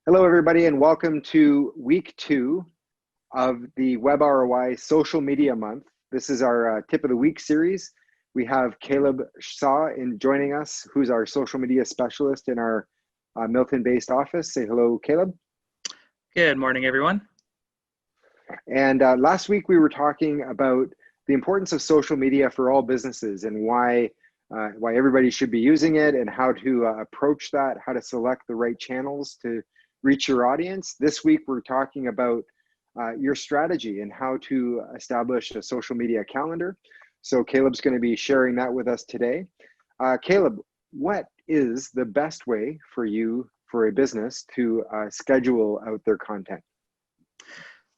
Hello, everybody, and welcome to week 2 of the Web ROI Social Media Month. This is our Tip of the Week series. We have Caleb Shaw joining us, who's our social media specialist in our Milton-based office. Say hello, Caleb. Good morning, everyone. And last week we were talking about the importance of social media for all businesses and why everybody should be using it and how to approach that, how to select the right channels to reach your audience. This week, we're talking about your strategy and how to establish a social media calendar. So Caleb's going to be sharing that with us today. Caleb, what is the best way for a business to schedule out their content?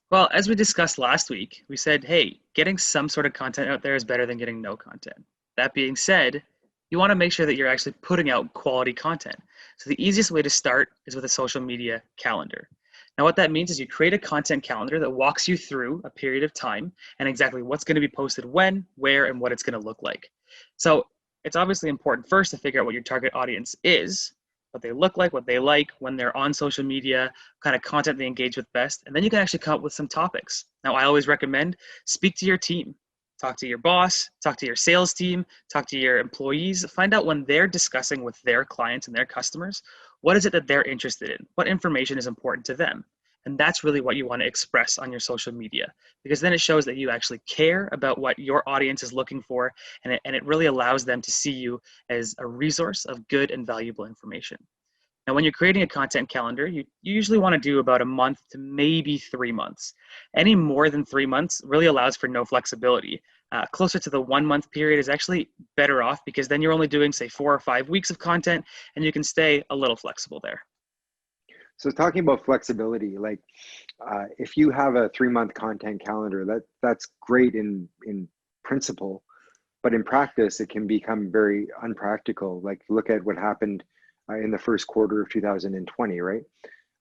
Well, as we discussed last week, we said, hey, getting some sort of content out there is better than getting no content. That being said, you want to make sure that you're actually putting out quality content. So the easiest way to start is with a social media calendar. Now, what that means is you create a content calendar that walks you through a period of time and exactly what's going to be posted when, where, and what it's going to look like. So it's obviously important first to figure out what your target audience is, what they look like, what they like when they're on social media, what kind of content they engage with best, and then you can actually come up with some topics. Now, I always recommend speak to your team. Talk to your boss, talk to your sales team, talk to your employees, find out when they're discussing with their clients and their customers, what is it that they're interested in? What information is important to them? And that's really what you want to express on your social media, because then it shows that you actually care about what your audience is looking for, and it really allows them to see you as a resource of good and valuable information. Now, when you're creating a content calendar, you usually want to do about a month to maybe 3 months. Any more than 3 months really allows for no flexibility. Closer to the 1 month period is actually better off, because then you're only doing, say, 4 or 5 weeks of content, and you can stay a little flexible there. So talking about flexibility, like if you have a 3-month content calendar, that's great in principle, but in practice, it can become very unpractical. Like look at what happened in the first quarter of 2020, right?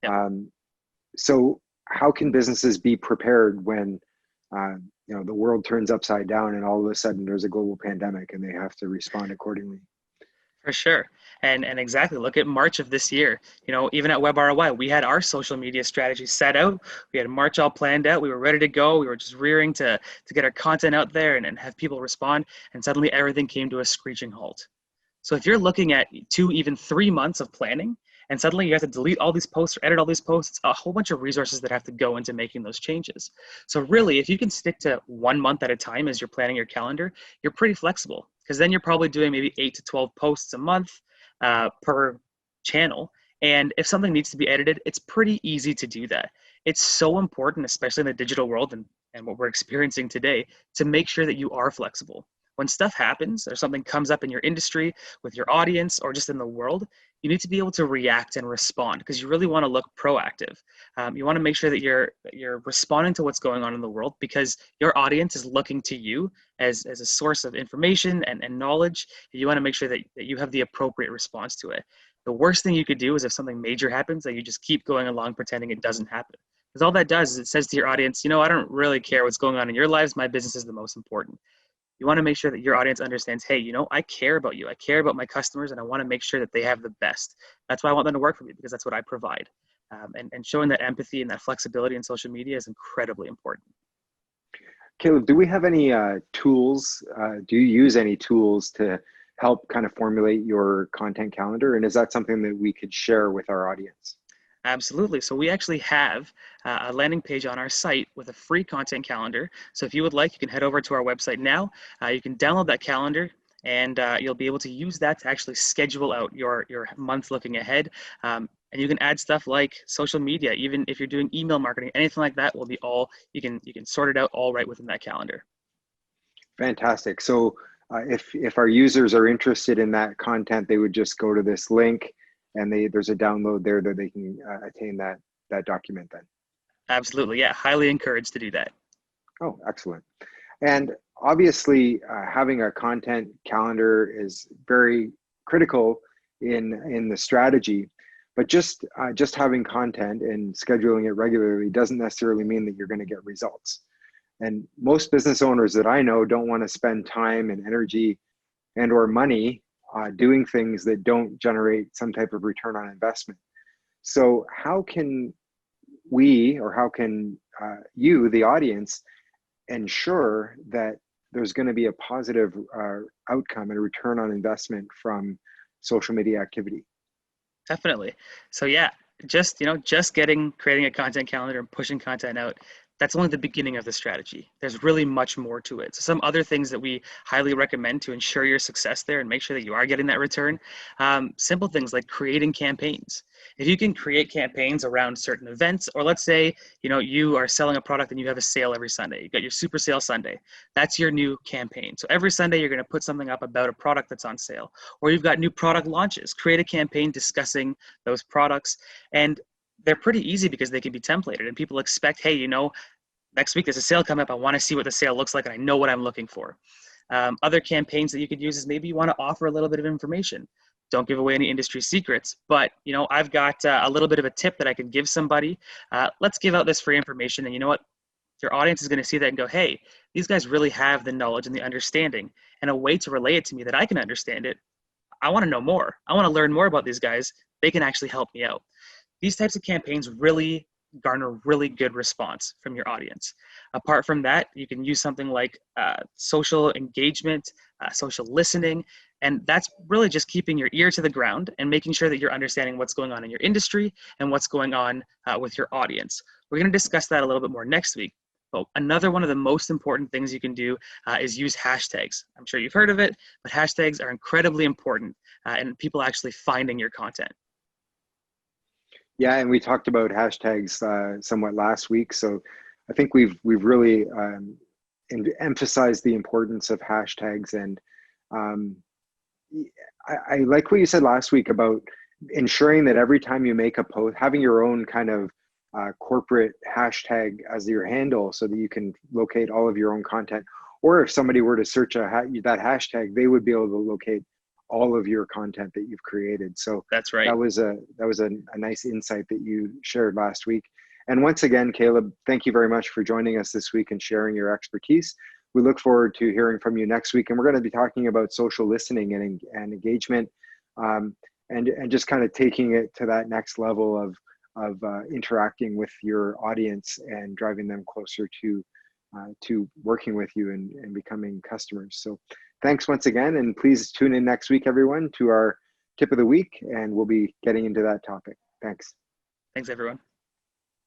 Yeah. So how can businesses be prepared when the world turns upside down and all of a sudden there's a global pandemic and they have to respond accordingly? For sure. And exactly, look at March of this year. Even at Web ROI, we had our social media strategy set out. We had March all planned out. We were ready to go. We were just rearing to get our content out there and have people respond. And suddenly everything came to a screeching halt. So if you're looking at 2, even 3 months of planning, and suddenly you have to delete all these posts or edit all these posts, a whole bunch of resources that have to go into making those changes. So really, if you can stick to 1 month at a time as you're planning your calendar, you're pretty flexible, because then you're probably doing maybe 8 to 12 posts a month per channel. And if something needs to be edited, it's pretty easy to do that. It's so important, especially in the digital world and what we're experiencing today, to make sure that you are flexible. When stuff happens or something comes up in your industry, with your audience, or just in the world, you need to be able to react and respond, because you really want to look proactive. You want to make sure that you're responding to what's going on in the world, because your audience is looking to you as a source of information and knowledge. You want to make sure that you have the appropriate response to it. The worst thing you could do is if something major happens, that you just keep going along pretending it doesn't happen. Because all that does is it says to your audience, I don't really care what's going on in your lives. My business is the most important. You want to make sure that your audience understands, hey, I care about you. I care about my customers, and I want to make sure that they have the best. That's why I want them to work for me, because that's what I provide. And showing that empathy and that flexibility in social media is incredibly important. Caleb, do we have any tools? Do you use any tools to help kind of formulate your content calendar? And is that something that we could share with our audience? Absolutely. So we actually have a landing page on our site with a free content calendar. So if you would like, you can head over to our website now. You can download that calendar, and you'll be able to use that to actually schedule out your month looking ahead. And you can add stuff like social media, even if you're doing email marketing, anything like that will be all, you can sort it out all right within that calendar. Fantastic. So if our users are interested in that content, they would just go to this link, and there's a download there that they can attain that document then. Absolutely. Yeah. Highly encouraged to do that. Oh, excellent. And obviously, having a content calendar is very critical in the strategy, but just having content and scheduling it regularly doesn't necessarily mean that you're going to get results. And most business owners that I know don't want to spend time and energy and or money doing things that don't generate some type of return on investment. So how can we, or how can you, the audience, ensure that there's going to be a positive outcome and a return on investment from social media activity? Definitely. So yeah, just creating a content calendar and pushing content out, that's only the beginning of the strategy. There's really much more to it. So some other things that we highly recommend to ensure your success there and make sure that you are getting that return, simple things like creating campaigns. If you can create campaigns around certain events, or let's say, you are selling a product and you have a sale every Sunday, you got your super sale Sunday, that's your new campaign. So every Sunday you're going to put something up about a product that's on sale, or you've got new product launches, create a campaign discussing those products. And they're pretty easy because they can be templated and people expect, hey, next week there's a sale coming up. I want to see what the sale looks like and I know what I'm looking for. Other campaigns that you could use is maybe you want to offer a little bit of information. Don't give away any industry secrets, but I've got a little bit of a tip that I can give somebody. Let's give out this free information, and you know what? Your audience is going to see that and go, hey, these guys really have the knowledge and the understanding and a way to relay it to me that I can understand it. I want to know more. I want to learn more about these guys. They can actually help me out. These types of campaigns really garner really good response from your audience. Apart from that, you can use something like social engagement, social listening, and that's really just keeping your ear to the ground and making sure that you're understanding what's going on in your industry and what's going on with your audience. We're going to discuss that a little bit more next week. But another one of the most important things you can do is use hashtags. I'm sure you've heard of it, but hashtags are incredibly important in people actually finding your content. Yeah, and we talked about hashtags somewhat last week. So I think we've really emphasized the importance of hashtags. And I like what you said last week about ensuring that every time you make a post, having your own kind of corporate hashtag as your handle so that you can locate all of your own content. Or if somebody were to search that hashtag, they would be able to locate all of your content that you've created. So that's right. That was a nice insight that you shared last week. And once again, Caleb, thank you very much for joining us this week and sharing your expertise. We look forward to hearing from you next week, and we're going to be talking about social listening and engagement, and just kind of taking it to that next level of interacting with your audience and driving them closer to working with you and becoming customers. So thanks once again, and please tune in next week, everyone, to our tip of the week, and we'll be getting into that topic. Thanks. Thanks, everyone.